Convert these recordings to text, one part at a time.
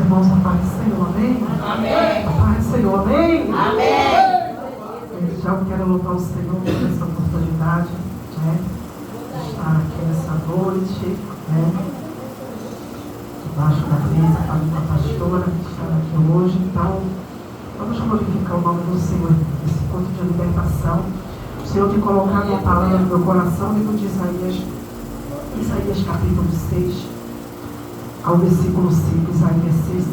irmãos, a paz do Senhor, amém? Amém. A paz do Senhor, amém? Amém. Já eu quero louvar o Senhor por essa oportunidade, né, de estar aqui nessa noite, né, debaixo da mesa com a pastora que está aqui hoje. Então, vamos glorificar o nome do Senhor nesse ponto de libertação. O Senhor tem colocado uma palavra no meu coração, livro de Isaías capítulo 6, ao versículo 5, Isaías 6, 5.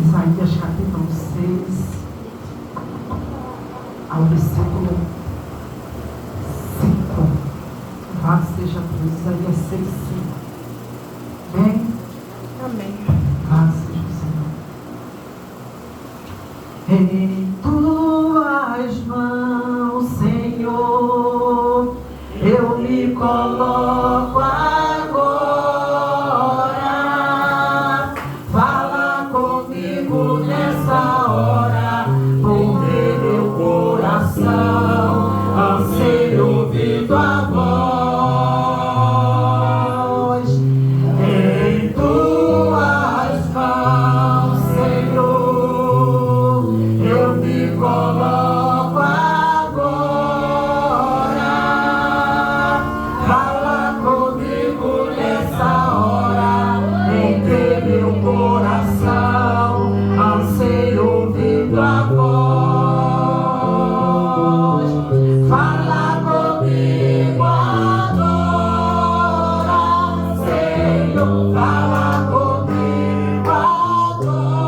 Isaías capítulo 6, ao versículo 5. Louvado seja Deus. Isaías 6, 5. Bem? Amém. Louvado seja o Senhor. Em tuas mãos, Senhor, eu me coloco agora. Fala comigo nessa hora, porque meu coração anseia ouvir tua voz. Em tuas mãos, Senhor, eu me coloco agora. Fala comigo nessa hora, em que meu coração anseia ouvir tua voz. Fala comigo agora, Senhor. Fala comigo agora,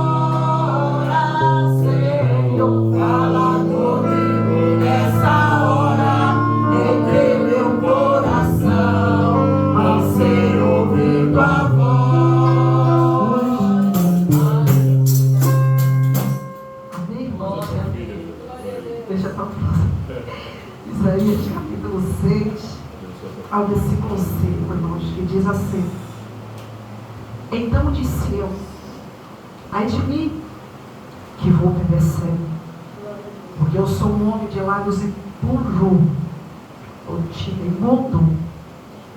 Senhor. Fala comigo nessa hora, em que meu coração anseia ouvir tua voz. Amém, irmãos? Deixa eu falar. Isaías capítulo 6, ao versículo 5, irmãos, que diz assim: Então disse eu, ai de mim, que vou perecer, porque eu sou um homem de lábios impuro, imundo,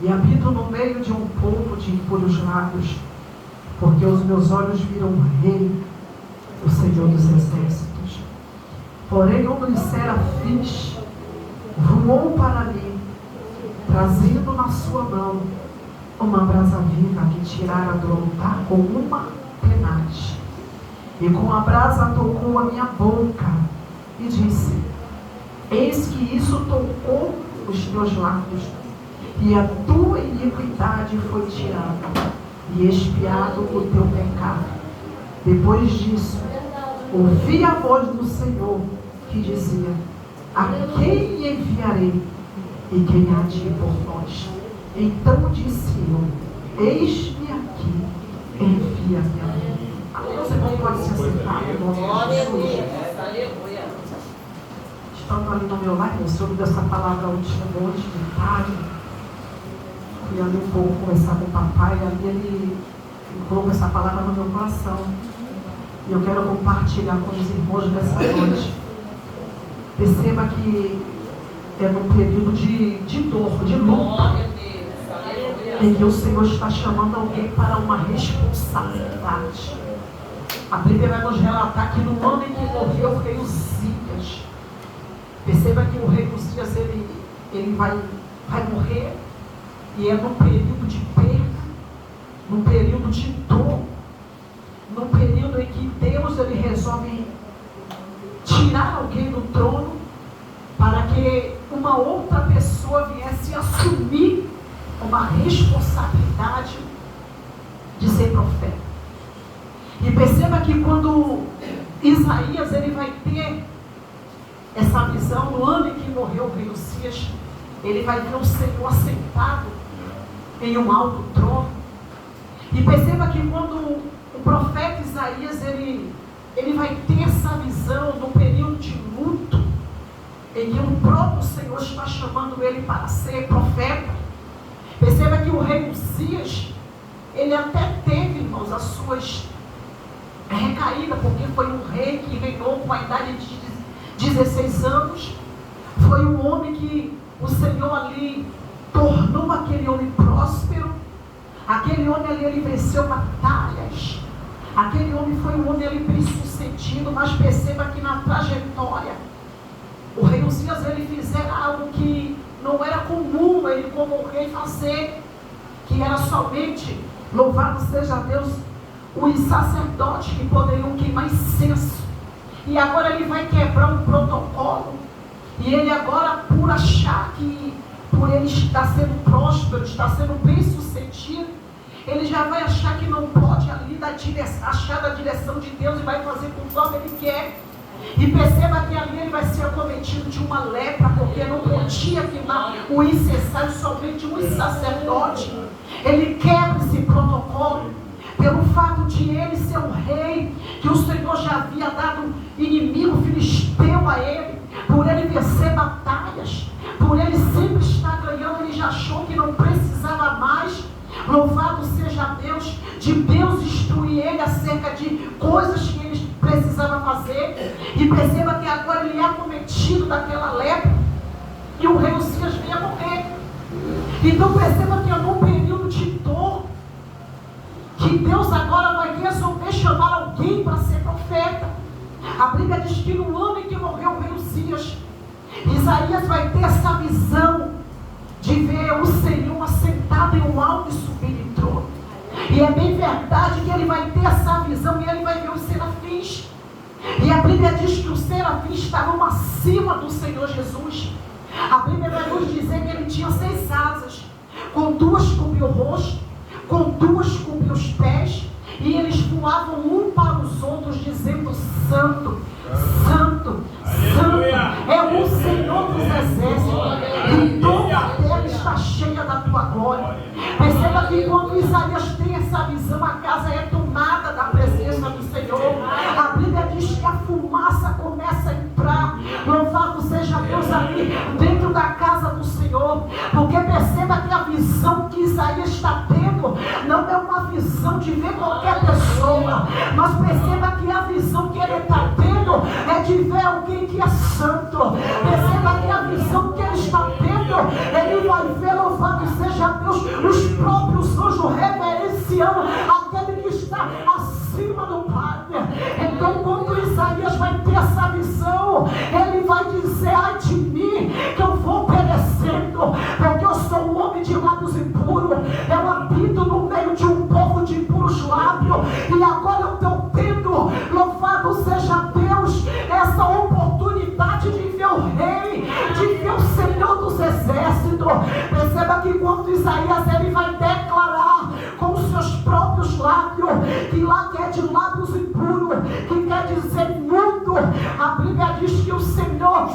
e habito no meio de um povo de impuros lábios, porque os meus olhos viram o Rei, o Senhor dos Exércitos. Porém, um dos serafins voou para mim, trazendo na sua mão uma brasa viva que tirara do altar com uma tenaz. E com a brasa tocou a minha boca e disse: Eis que isso tocou os teus lábios, e a tua iniquidade foi tirada, e expiado o teu pecado. Depois disso, ouvi a voz do Senhor, que dizia: A quem enviarei? E quem há de ir por nós? Então disse eu: Eis-me aqui, envia-me a mim. Você não pode se assentar no nome de Jesus. Estando ali no meu lado, o Senhor me deu essa palavra a última noite, de tarde. Fui ali um pouco conversar com o papai, e ali ele colocou essa palavra no meu coração. E eu quero compartilhar com os irmãos nessa noite. Perceba que é num período de dor, de luta, em que o Senhor está chamando alguém para uma responsabilidade. A Bíblia vai nos relatar que no ano em que morreu o rei Uzias, perceba que o rei Uzias ele vai morrer, e é num período de perda, num período de dor, num período em que Deus ele resolve tirar alguém do trono para que uma outra pessoa viesse assumir uma responsabilidade de ser profeta. E perceba que quando Isaías ele vai ter essa visão no ano em que morreu o rei Uzias, ele vai ver o Senhor assentado em um alto trono. E perceba que quando o profeta Isaías ele vai ter essa visão no período de luto, em que o próprio Senhor está chamando ele para ser profeta. Perceba que o rei Uzias, ele até teve, irmãos, as suas recaídas, porque foi um rei que reinou com a idade de 16 anos. Foi um homem que o Senhor ali tornou aquele homem próspero. Aquele homem ali, ele venceu batalha, Moisés. Aquele homem foi um homem ali bem-sucedido, mas perceba que na trajetória, o rei Uzias, ele fizera algo que não era comum ele como rei fazer, que era somente, louvado seja Deus, os sacerdotes que poderiam queimar incenso. E agora ele vai quebrar um protocolo. E ele agora, por achar que por ele estar sendo próspero, estar sendo bem sucedido, ele já vai achar que não pode ali achar da direção de Deus e vai fazer conforme ele quer. E perceba que ali ele vai ser acometido de uma lepra, porque não podia queimar o incensário somente um sacerdote. Ele quebra esse protocolo pelo fato de ele ser um rei, que o Senhor já havia dado inimigo filisteu a ele, por ele vencer batalhas, por ele sempre estar ganhando. Ele já achou que não precisava mais, louvado seja Deus, de Deus instruir ele acerca de coisas que ele precisava fazer. E perceba que agora ele é acometido daquela lepra, e o rei Uzias vem a morrer. Então perceba que é num período de dor que Deus agora vai resolver chamar alguém para ser profeta. A Bíblia diz que no ano em que morreu o rei Uzias, Isaías vai ter essa visão de ver o Senhor assentado em um alto e sublime trono. E é bem verdade que ele vai ter essa visão e ele vai ver os serafins. E a Bíblia diz que os serafins estavam acima do Senhor Jesus. A Bíblia vai nos dizer que ele tinha 6 asas, com 2 cobriu o rosto, com 2 cobriu os pés, e eles voavam um para os outros dizendo: Santo, Santo, Santo é o Senhor dos exércitos, e toda a terra está cheia da tua glória. Perceba que quando Isaías tem essa visão, a casa é tomada da presença do Senhor. A Bíblia diz que a fumaça começa a entrar, louvado seja Deus, ali dentro da casa do Senhor. Porque perceba que a visão que Isaías está tendo não é uma visão de ver qualquer pessoa, mas perceba que a visão que ele está tendo é de ver alguém que é santo. Perceba que a visão que ele está tendo, ele vai ver, louvado seja Deus, os próprios anjos reverenciando aquele que está acima do Pai. Então quando Isaías vai ter essa visão, ele vai dizer: ai de mim, que eu vou perecendo, porque eu sou um homem de lábios impuros, eu habito no meio de um povo de impuros lábios, e agora eu estou tendo, louvado seja Deus, essa oportunidade de ver o rei, de ver o Senhor dos exércitos. Perceba que quando Isaías ele vai declarar com os seus próprios lábios, que lá que é de lábios impuros, que quer dizer imundo, a Bíblia diz que o Senhor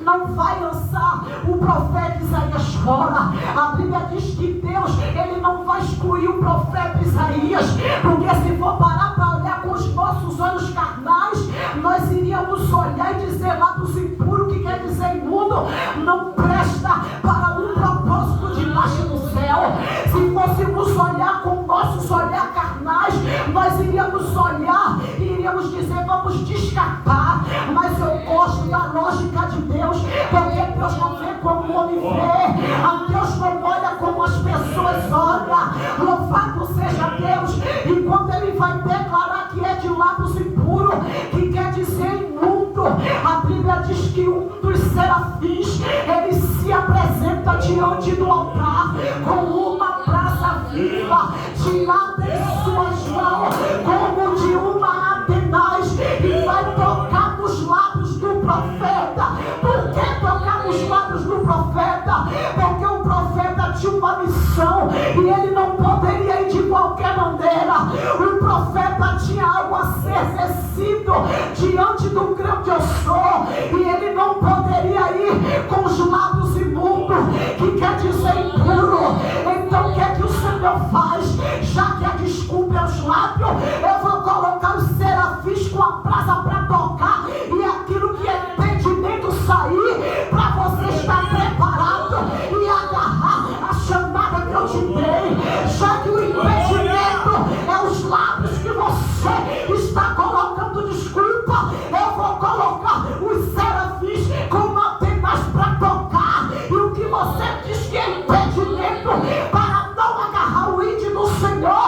não vai lançar o profeta Isaías fora. A Bíblia diz que Deus, ele não vai excluir o profeta Isaías, porque se for parar para olhar com os nossos olhos carnais, nós iríamos olhar e dizer lábios impuros, que quer dizer imundo, não presta para um propósito debaixo do céu. Se fôssemos olhar com nossos olhar carnais, nós iríamos olhar e iríamos dizer: vamos descartar. Mas eu gosto da lógica de Deus, porque Deus não vê como o homem vê, a Deus não olha como as pessoas olham. Louvado seja Deus. E quando ele vai declarar que é de lábios impuros, que quer dizer imundo, a Bíblia diz que um dos serafins, ele se apresenta diante do altar com uma brasa viva tirada em suas mãos, como de uma atenaz, e vai tocar nos lábios do profeta. Por que tocar nos lábios do profeta? Porque o profeta tinha uma missão e ele não poderia ir de qualquer maneira. O profeta tinha algo a ser exercido diante do grande eu sou, e ele não poderia ir com os lábios imundos, que quer dizer impuro. Então o que é que o Senhor faz? Já que a desculpa é os lábios, eu vou colocar os serafins com a brasa para tocar, e aquilo que é impedimento sair, para você estar preparado e agarrar a chamada que eu te dei. Já que o impedimento é os lábios que você está colocando desculpa, eu vou colocar os serafins com apenas para tocar. E o que você diz que é impedimento para não agarrar o ídolo do Senhor,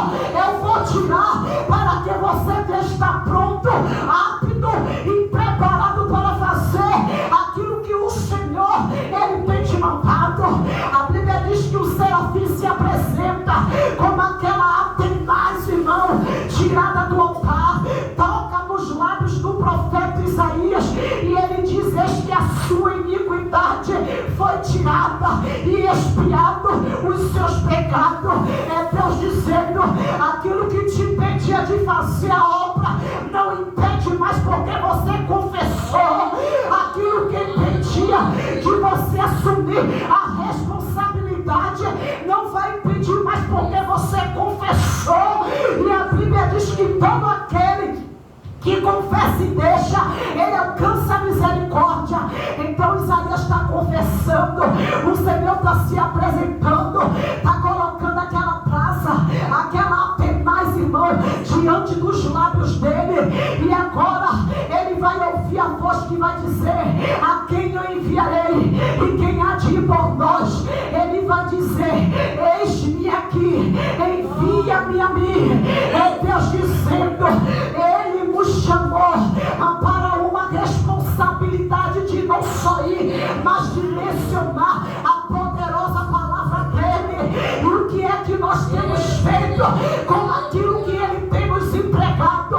empregado. É Deus dizendo: aquilo que te impedia de fazer a obra não impede mais, porque você confessou. Aquilo que impedia de você assumir a responsabilidade não vai impedir mais, porque você confessou. E a Bíblia diz que todo aquele que confessa e deixa, ele alcança a misericórdia. Então Isaías está confessando, o Senhor está se apresentando, está colocando aquela praça, aquela tenaz, irmão, diante dos lábios dele. E agora ele vai ouvir a voz que vai dizer: a quem eu enviarei e quem há de ir por nós? Ele vai dizer: eis-me aqui, envia-me a mim. É Deus dizendo: ele nos chamou para uma responsabilidade de não só ir, mas de mencionar a poderosa palavra dele. E o que é que nós temos feito com aquilo que ele tem nos empregado?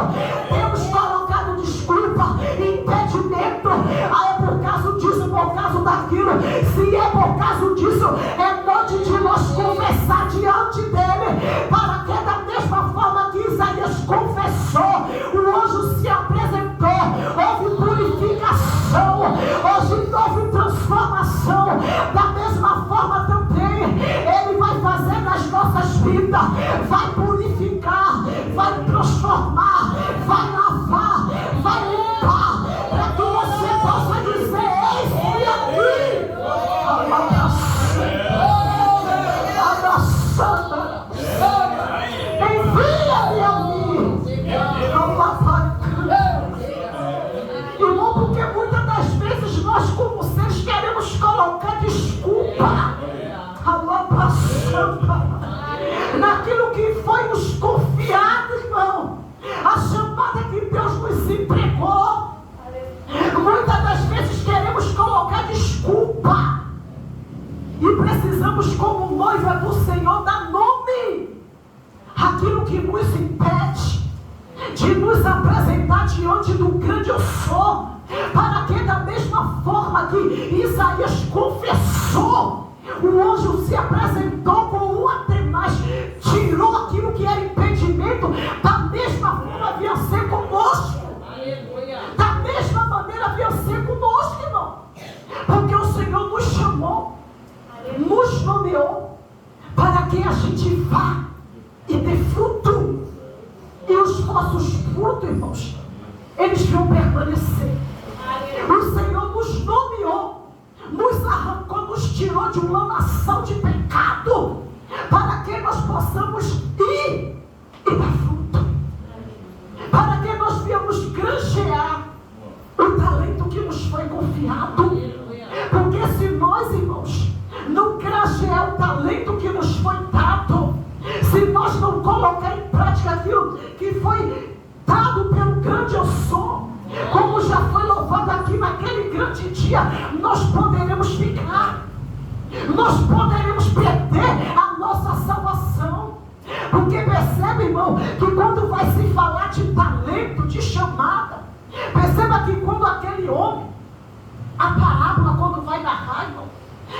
Temos colocado desculpa, impedimento. É por causa disso, por causa daquilo. Se é por causa disso, é noite de nós conversar diante dele, para que da mesma forma que Isaías confessou, o anjo se apresentou, houve purificação, houve transformação. Da mesma forma também ele vai fazer nas nossas vidas, vai purificar, vai transformar, vai lavar, vai limpar, para que você possa dizer: eis-me aqui. Envia-me a mim. Irmão, porque muitas das vezes nós, como seres, queremos colocar desculpa naquilo que foi nos confiado, irmão. A chamada que Deus nos entregou. Muitas das vezes queremos colocar desculpa, e precisamos, como noiva do Senhor, dar nome àquilo que nos impede de nos apresentar diante do grande eu sou, para que da mesma forma que Isaías confessou, o anjo se apresentou com uma tenaz, tirou aquilo que era impedimento. Da mesma forma vinha ser conosco. Da mesma maneira vinha ser conosco, irmão, porque o Senhor nos chamou, nos nomeou, para que a gente vá e dê fruto. E os nossos frutos, irmãos, eles vão permanecer. O Senhor nos nomeou, nos arrancou, nos tirou de uma nação de pecado, para que nós possamos ir e dar fruto, para que nós viemos granjear o talento que nos foi confiado. Porque se nós, irmãos, não granjear o talento que nos foi dado, se nós não colocar em prática aquilo que foi dado pelo grande eu sou, como já foi louvado aqui naquele grande dia, nós poderemos ficar, nós poderemos perder a nossa salvação. Porque percebe, irmão, que quando vai se falar de talento, de chamada, perceba que quando aquele homem, a parábola quando vai narrar, irmão,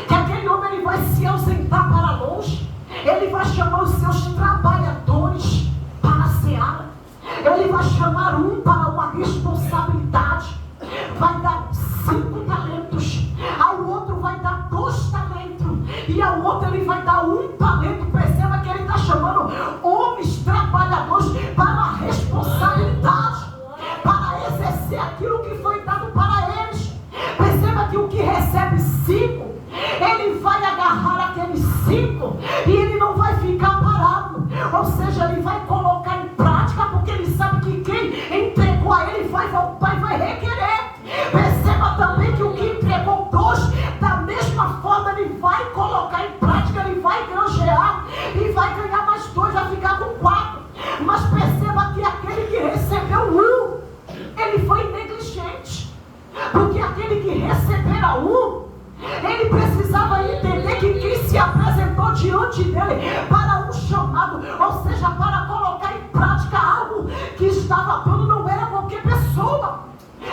que aquele homem ele vai se ausentar para longe, ele vai chamar os seus trabalhadores para a seara, ele vai chamar um para uma responsabilidade, vai dar 5 talentos, ao outro vai dar 2 talentos, e ao outro ele vai dar 1 talento. Perceba que ele está chamando homens trabalhadores para a responsabilidade, para exercer aquilo que foi dado para eles. Perceba que o que recebe 5, ele vai agarrar aqueles 5 e ele não vai ficar parado, ou seja, ele vai colocar em prática, porque ele sabe que quem entregou a ele vai voltar e vai requerer. Perceba também que o que entregou 2, da mesma forma ele vai colocar em prática, ele vai granjear e vai ganhar mais 2, vai ficar com 4. Mas perceba que aquele que recebeu 1, ele foi negligente, porque aquele que recebera 1, ele precisava entender que quem se apresentou diante dele para um chamado, ou seja, para colocar em prática algo que estava dando, não era qualquer pessoa,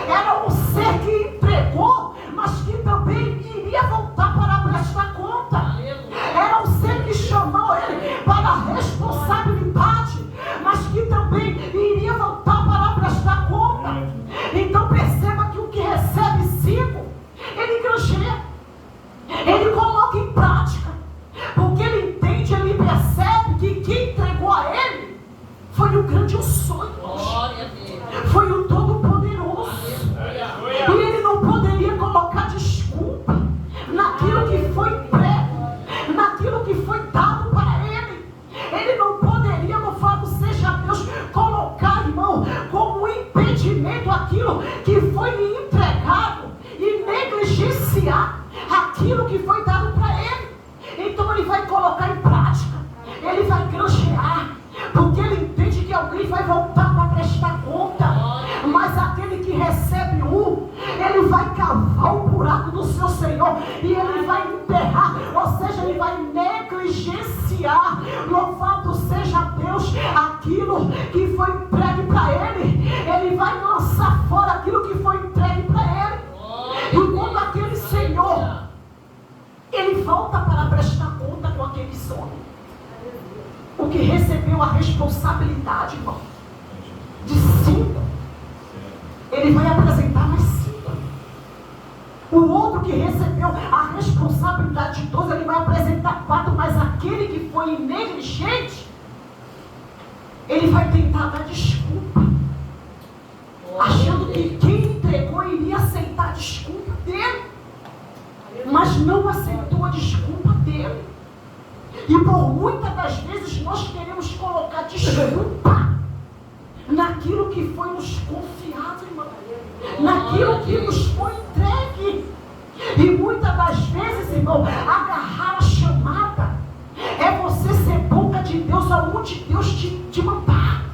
era um ser que entregou, mas que também iria voltar para prestar conta. Era um ser que chamou ele Foi o grande sonho. Foi o Todo-Poderoso. E ele não poderia colocar desculpa naquilo que foi prego, naquilo que foi dado para ele. Ele não poderia, louvado seja Deus, colocar, irmão, como impedimento aquilo que foi lhe entregado e negligenciar aquilo que foi dado para ele. Então ele vai colocar em prática, ele vai granjear, porque ele entende que alguém vai voltar para prestar conta. Mas aquele que recebe ele vai cavar o buraco do seu Senhor e ele vai enterrar, ou seja, ele vai negligenciar, louvado seja Deus, aquilo que foi entregue para ele. Ele vai lançar fora aquilo que foi entregue para ele. E quando aquele Senhor, ele volta para prestar conta com aqueles homens, o que recebeu a responsabilidade, irmão, de 5, ele vai apresentar mais 5. O outro que recebeu a responsabilidade de 12, ele vai apresentar 4, mas aquele que foi negligente, ele vai tentar dar desculpa, achando que quem entregou iria aceitar a desculpa dele, mas não aceitou a desculpa dele. E por muitas das vezes nós queremos colocar desculpa naquilo que foi nos confiado, irmão, naquilo que nos foi entregue. E muitas das vezes, irmão, agarrar a chamada é você ser boca de Deus aonde Deus te mandar,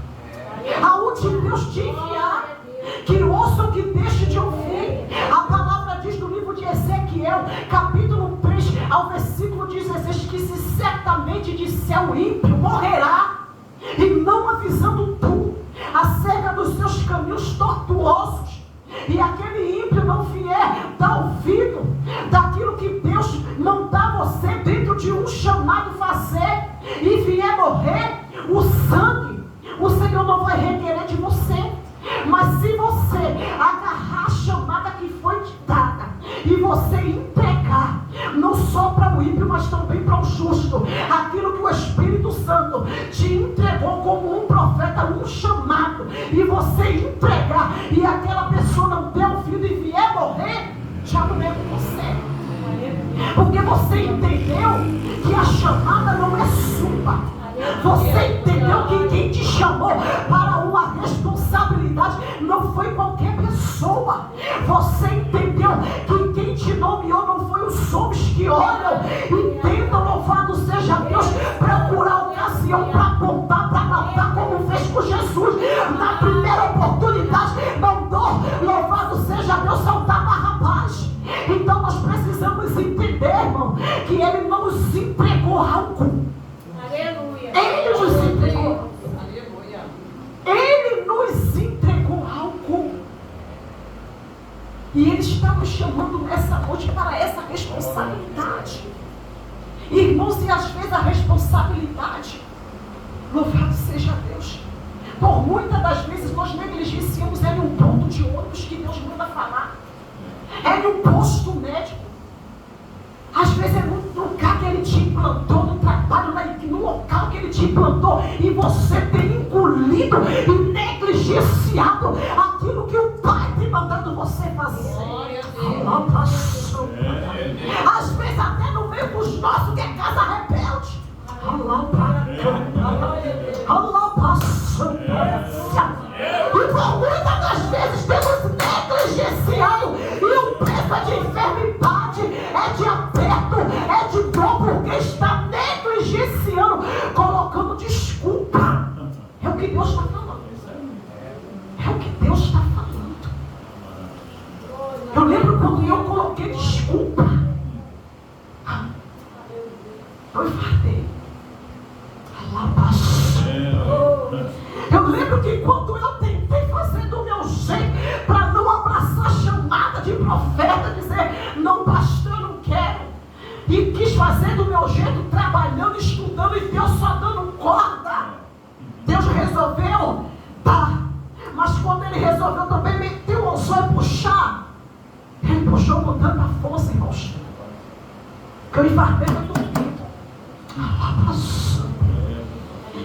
aonde Deus te enviar. Que ouça o que deixe de ouvir. A palavra diz no livro de Ezequiel, capítulo 3, ao versículo 16, que se certamente disser o ímpio, morrerá, e não avisando tu acerca dos seus caminhos tortuosos, e aquele ímpio não vier dar ouvido daquilo que Deus mandar você dentro de um chamado fazer, e vier morrer, o sangue, o Senhor não vai requerer de você. Mas se você agarrar a chamada que foi te dada e você entregar, não só para o ímpio, mas também para o justo, aquilo que o Espírito Santo te entregou como um profeta, um chamado, e você entregar, e aquela pessoa não der ouvido e vier morrer, já não é com você. Porque você entendeu que a chamada não é sua. Você entendeu que quem te chamou para uma responsabilidade não foi qualquer pessoa. Você entendeu que quem te nomeou não foi os homens que olham e tentam, louvado seja Deus, procurar ocasião para apontar, para matar, como fez com Jesus. Na primeira oportunidade, mandou, louvado seja Deus, soltar Barrabás. Então nós precisamos entender, irmão, que ele não nos entregou algo. Ele nos entregou. Ele nos entregou algo. E Ele está nos chamando nessa noite para essa responsabilidade. Irmãos, e às vezes a responsabilidade, louvado seja Deus, por muitas das vezes nós negligenciamos ele um ponto de ônibus que Deus manda falar. É no posto médico. Às vezes é no lugar que ele te implantou, no trabalho, no local que ele te implantou, e você tem engolido e negligenciado aquilo que o Pai tem mandado você fazer. Às vezes até no meio dos nossos, que é casa rebelde. E por muitas das vezes temos negligenciado, e o preço é de enfermidade, é de aperto, é de dor, porque está negligenciando, colocando desculpa. É o que Deus está falando. É o que Deus está falando. Eu lembro quando eu coloquei desculpa, eu infartei. Eu lembro que quando eu tentei fazer do meu jeito, para não abraçar a chamada de profeta, dizer, não pastor, eu não quero, e quis fazer do meu jeito, trabalhando, estudando, e Deus só dando corda. Deus resolveu, tá, mas quando Ele resolveu também meter o anzol e puxar, Ele puxou com tanta força, irmãos, que eu infartei foi dormindo.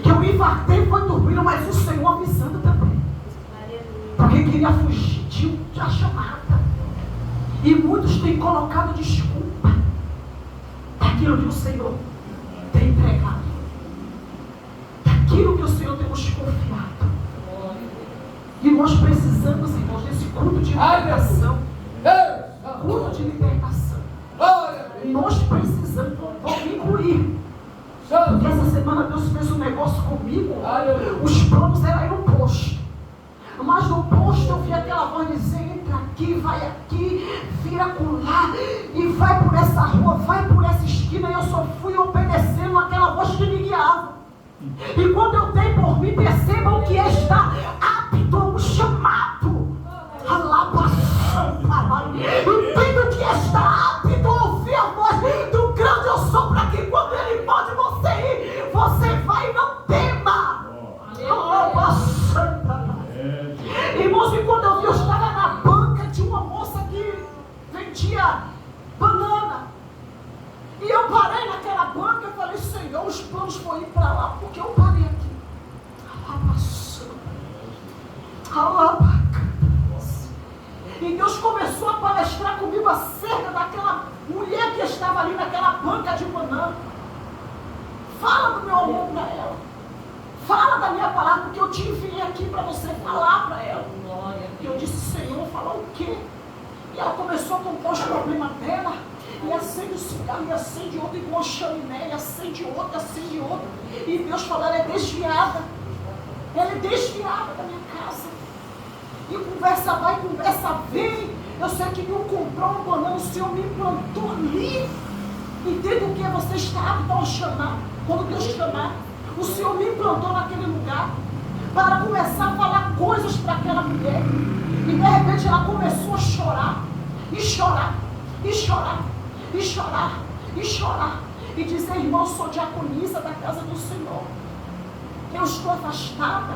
Que eu infartei foi dormindo, mas o E muitos têm colocado desculpa daquilo que o Senhor tem entregado, daquilo que o Senhor tem nos confiado. E nós precisamos, irmãos, desse culto de libertação. Culto de libertação. Nós precisamos, vamos incluir. Porque essa semana Deus fez um negócio comigo. Os planos eram ir no posto. Mas no posto eu vi aquela voz dizer: entra aqui, vai aqui, vira acolá e vai por essa rua, vai por essa esquina. E eu só fui obedecendo aquela voz que me guiava. E quando eu dei por mim, percebam que está apto ao chamado. Entendo que está apto a ouvir a voz do grande eu sou, para que quando ele pode você ir, você vai e não tema. Irmãos, e quando eu vi, eu estava na banca de uma moça que vendia banana. E eu parei naquela banca e falei: Senhor, os planos foram ir para lá, porque eu parei aqui. E Deus começou a palestrar comigo acerca daquela mulher que estava ali naquela banca de banana. Fala do meu amor para ela. Fala da minha palavra, porque eu te enviei aqui para você falar para ela. E eu disse: Senhor, falar o quê? E ela começou a contar os problemas dela. E acende o cigarro, e acende outro, igual chaminé, e acende outro, acende outro. E Deus falou: ela é desviada. Ela é desviada da minha casa. E conversa vai, conversa vem. Eu sei que me comprou uma banana, o Senhor me plantou ali. Entenda o que você está apto ao chamar. Quando Deus chamar, o Senhor me plantou naquele lugar para começar a falar coisas para aquela mulher. E de repente ela começou a chorar, e chorar, e chorar, e chorar, e chorar. E dizer: irmão, eu sou diaconisa da casa do Senhor. Eu estou afastada,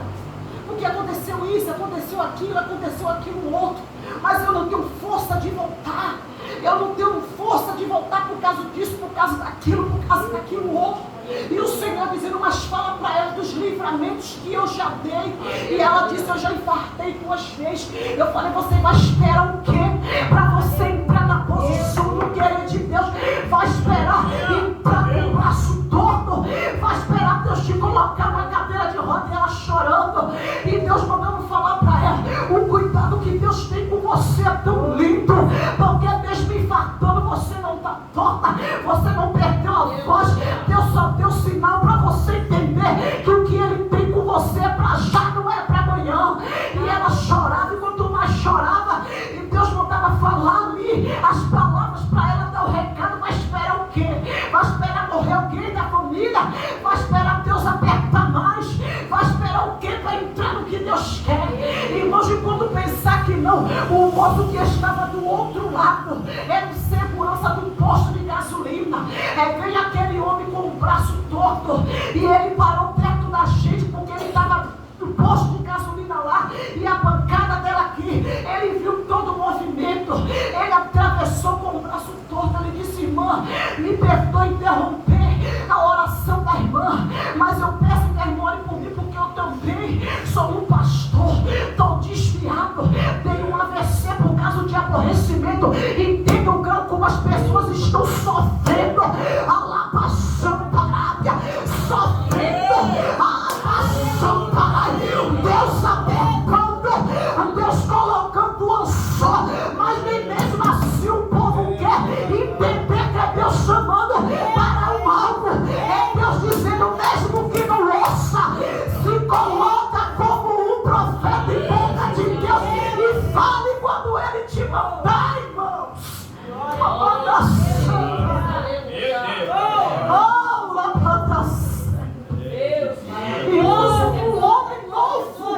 porque aconteceu isso, aconteceu aquilo outro. Mas eu não tenho força de voltar. Eu não tenho força de voltar por causa disso, por causa daquilo outro. E o Senhor dizendo: mas fala para ela dos livramentos que eu já dei. E ela disse: eu já infartei 2 vezes. Eu falei: você vai esperar o quê? Para você entrar na posição do querer de Deus. Vai esperar entrar com o braço torto. Vai esperar Deus te colocar na cadeira de roda e ela chorando. E Deus mandando falar para ela: o cuidado que Deus tem com você é tão lindo. Porque mesmo infartando, você não está torta. Você não perdeu a voz. Deus só deu sinal para você entender que o que Ele tem com você é para já, não é para amanhã. E ela chorava, e quanto mais chorava, e Deus mandava falar ali as palavras para ela dar o recado. Vai esperar o quê? Vai esperar morrer alguém da família? Vai esperar Deus apertar mais? Vai esperar o quê para entrar no que Deus quer? Irmãos, e quando pensar que não, o moço que estava do outro lado era um segurança do posto de gasolina. Vem aquele homem com o braço torto e ele parou perto da gente, porque ele estava no posto de gasolina lá e a bancada dela aqui. Ele viu todo o movimento, ele atravessou com o braço torto. Ele disse: irmã, me perdoe interromper a oração da irmã, mas eu peço que a irmã ore por mim, porque eu também sou um pastor, estou desviado, tenho um AVC por causa de aborrecimento. Entendam como as pessoas estão sofrendo. Deus apertando, Deus colocando o anzol, mas nem mesmo assim o povo quer entender que é Deus chamando para um alvo. É Deus dizendo: mesmo que não ouça, se coloca como um profeta em boca de Deus e fale quando Ele te mandar, irmãos. Um homem novo.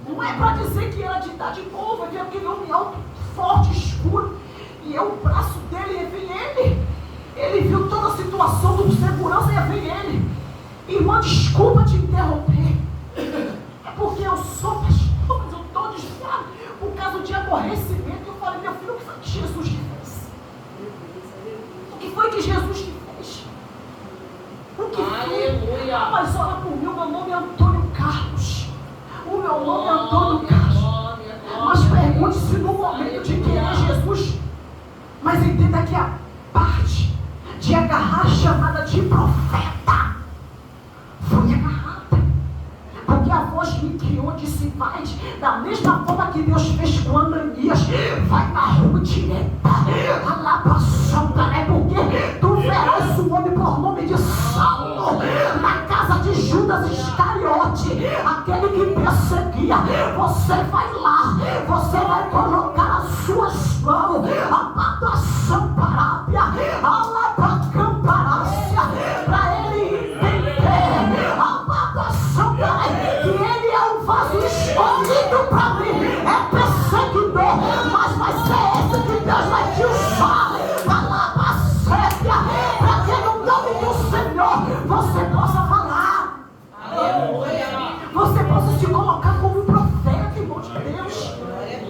Não é para dizer que era de idade nova, é aquele homem alto, forte, escuro. E o braço dele, vem ele. Ele viu toda a situação do segurança e vem ele. Irmã, desculpa te interromper. É porque eu sou pastor, mas eu estou desviado por causa de aborrecimento. Eu falei: meu filho, o que foi que Jesus te fez? O que foi que Jesus te fez? O que foi? Mas olha por mim, o meu nome é Antônio Carlos. O meu nome é Antônio Carlos. Mas pergunte se no momento de querer Jesus Mas entenda que a parte de agarrar a chamada de profeta foi agarrada. Porque a voz me criou, disse: vai, da mesma forma que Deus fez com Ananias, vai na rua direta, porque tu verás o homem por nome de Saulo na casa de Judas Iscariote, aquele que perseguia. Você vai lá, você vai colocar as suas mãos, abadação parábia, alabacamparácia, para ele entender, abadação parábia, que ele é um vaso escolhido para mim, é perseguidor, mas vai ser esse que Deus vai te usar, para que no nome do Senhor você possa falar. Aleluia. Você possa se colocar como profeta, irmão de Deus,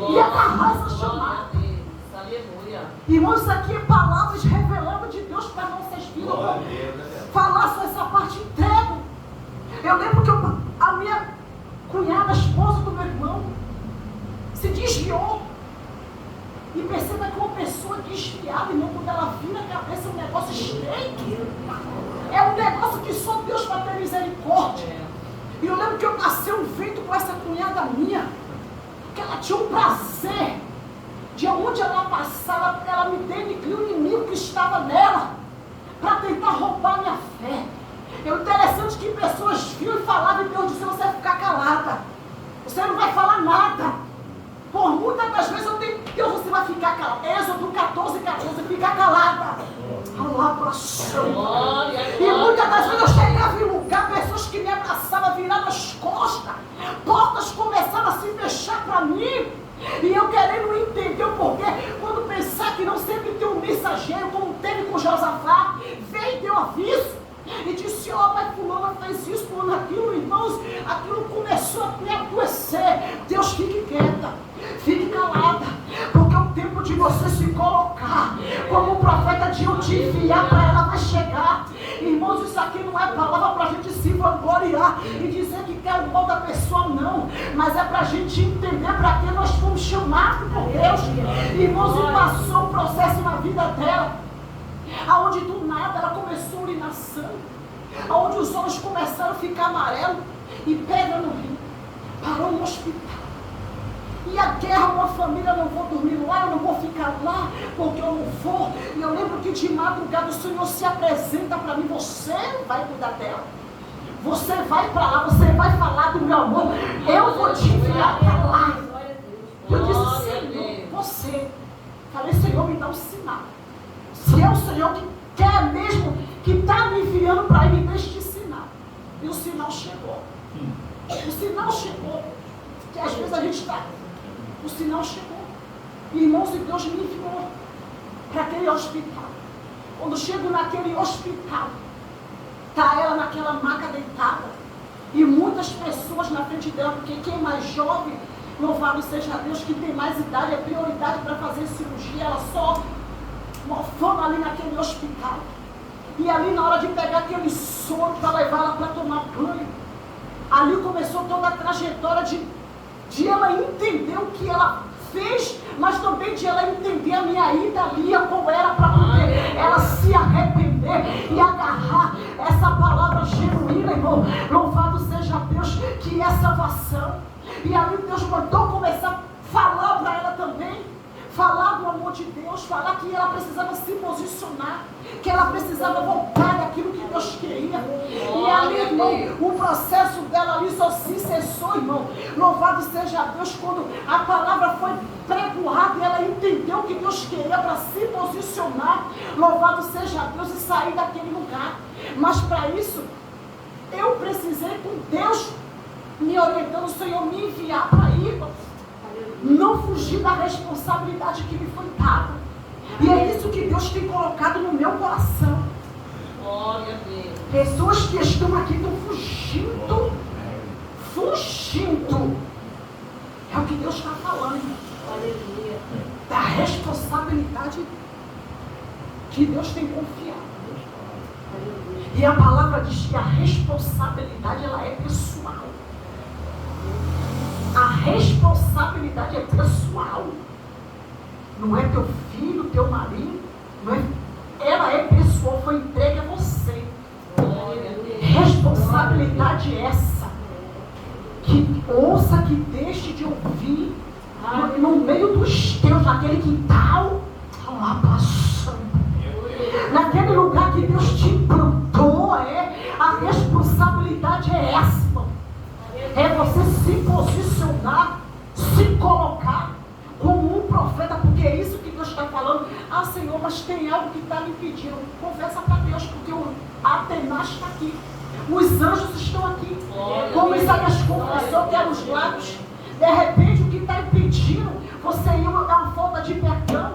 e agarrar essa chamada. Aleluia. Irmãos, isso aqui é palavras revelando de Deus para nossas vidas. Falar só essa parte entrego. Eu lembro que a minha cunhada, a esposa do meu irmão, se desviou. E perceba que uma pessoa desviada, irmão, quando ela vira a cabeça, é um negócio estreito. É um negócio que só Deus vai ter misericórdia. E eu lembro que eu passei um vento com essa cunhada minha, que ela tinha um prazer de onde ela passava, ela me denigria o inimigo que estava nela, para tentar roubar minha fé. É interessante que pessoas viam e falavam, e Deus disse: você vai ficar calada, você não vai falar nada. Por muitas das vezes eu tenho, Deus, você vai ficar calada. Êxodo 14, ficar calada. E muitas das vezes eu chegava em lugar, pessoas que me abraçavam, viravam as costas, portas começaram a se fechar para mim, e eu querendo entender o porquê. Quando pensar que não sempre tem um mensageiro, como teve com Josafá, veio e deu aviso e disse: ó, pai, fulano fez isso, fulano aquilo, irmãos, aquilo começou a me adoecer. Deus, fique quieta, fique calada, porque o tempo de você se colocar como o profeta de eu te enviar para ela vai chegar. Irmãos, isso aqui não é palavra para a gente se vangloriar e dizer que quer o mal da pessoa, não, mas é para a gente entender para que nós fomos chamados por Deus. Irmãos, e passou um processo na vida dela, aonde do nada ela começou a urinar sangue, aonde os olhos começaram a ficar amarelos e pedra no rim, parou no hospital. E a guerra, uma família, eu não vou dormir lá, eu não vou ficar lá, porque eu não vou. E eu lembro que de madrugada o Senhor se apresenta para mim: você vai cuidar dela, você vai para lá, você vai falar do meu amor, eu vou te enviar para lá. Eu disse: Senhor, você. Falei: Senhor, me dá um sinal. Se é o Senhor que quer mesmo, que está me enviando para ir, me deixe de sinal. E o sinal chegou. O sinal chegou. Que às vezes a gente está. O sinal chegou. E, irmãos, e Deus me enviou para aquele hospital. Quando chego naquele hospital, está ela naquela maca deitada. E muitas pessoas na frente dela, porque quem é mais jovem, louvado seja Deus, que tem mais idade, é prioridade para fazer cirurgia. Ela só mofando ali naquele hospital. E ali, na hora de pegar aquele soro para levar ela para tomar banho, ali começou toda a trajetória de ela entender o que ela fez, mas também de ela entender a minha ida ali, como era para poder ela se arrepender e agarrar essa palavra genuína, irmão. Louvado seja Deus, que é salvação. E ali Deus mandou começar a falar para ela também, falar do amor de Deus, falar que ela precisava se posicionar, que ela precisava voltar daquilo que Deus queria. E ali, irmão, o processo dela ali só se cessou, irmão. Louvado seja Deus, quando a palavra foi pregoada e ela entendeu o que Deus queria para se posicionar. Louvado seja Deus, e sair daquele lugar. Mas para isso, eu precisei com Deus me orientando, o Senhor me enviar para ir. Não fugir da responsabilidade que me foi dada. E é isso que Deus tem colocado no meu coração. Glória a Deus. Pessoas que estão aqui estão fugindo. Fugindo. É o que Deus está falando. Aleluia. Da responsabilidade que Deus tem confiado. Aleluia. E a palavra diz que a responsabilidade, ela é pessoal. A responsabilidade é pessoal. Não é teu filho, teu marido, Não é? Ela é pessoal, foi entregue a você. Responsabilidade essa. Que ouça, que deixe de ouvir no meio dos teus, naquele quintal, lá passando. Naquele lugar que Deus te plantou, a responsabilidade é essa, irmão. É você se posicionar, se colocar como um profeta, porque é isso que Deus está falando. Ah, Senhor, mas tem algo que está me impedindo. Conversa para Deus, porque o Atenas está aqui. Os anjos estão aqui. Como Isaías confessou que eram os lábios. De repente, o que está impedindo você ir é uma falta de perdão.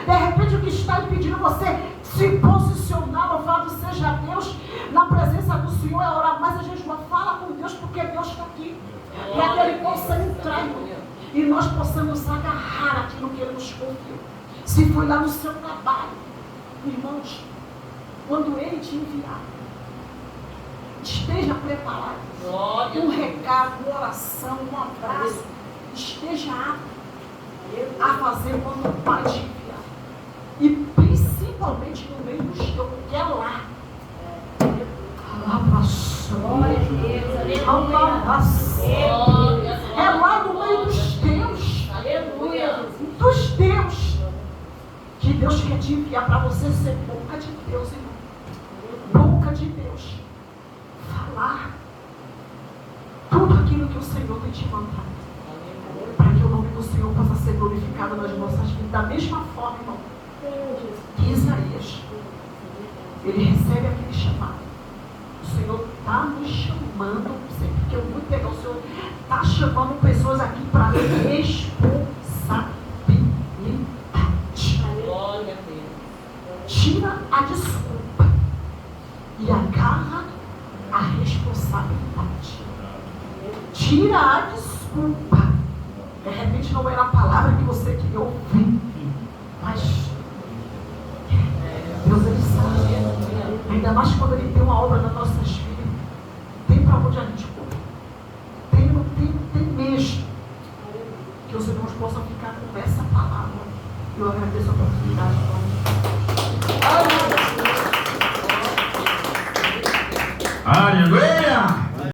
De repente, o que está impedindo você se posicionar, louvado seja Deus, na presença do Senhor é orar. Mas a gente não fala com Deus porque Deus está aqui. Para que Ele possa entrar, irmão, e nós possamos agarrar aquilo que Ele nos confiou. Se foi lá no seu trabalho, irmãos, quando Ele te enviar, esteja preparado. Um recado, uma oração, um abraço, esteja apto a fazer quando o Pai te enviar. E principalmente no meio dos teus, porque é lá. É lá no meio dos teus. Dos teus. Que Deus quer te enviar para você ser boca de Deus, irmão. Boca de Deus. Falar tudo aquilo que o Senhor tem te mandado. Para que o nome do Senhor possa ser glorificado nas nossas vidas. Da mesma forma, irmão, que Isaías, ele recebe aquele chamado. O Senhor está nos chamando, sempre que eu vou pegar, o Senhor está chamando pessoas aqui para responsabilidade. Glória a Deus. Tira a desculpa e agarra a responsabilidade. Tira a desculpa. De repente não era a palavra que você queria ouvir, mas Deus, Ele sabe. Ainda mais quando Ele tem uma obra nas nossas vidas. Tem para onde a gente correr. Tem mesmo. Que os irmãos possam ficar com essa palavra. Eu agradeço a oportunidade. Aleluia!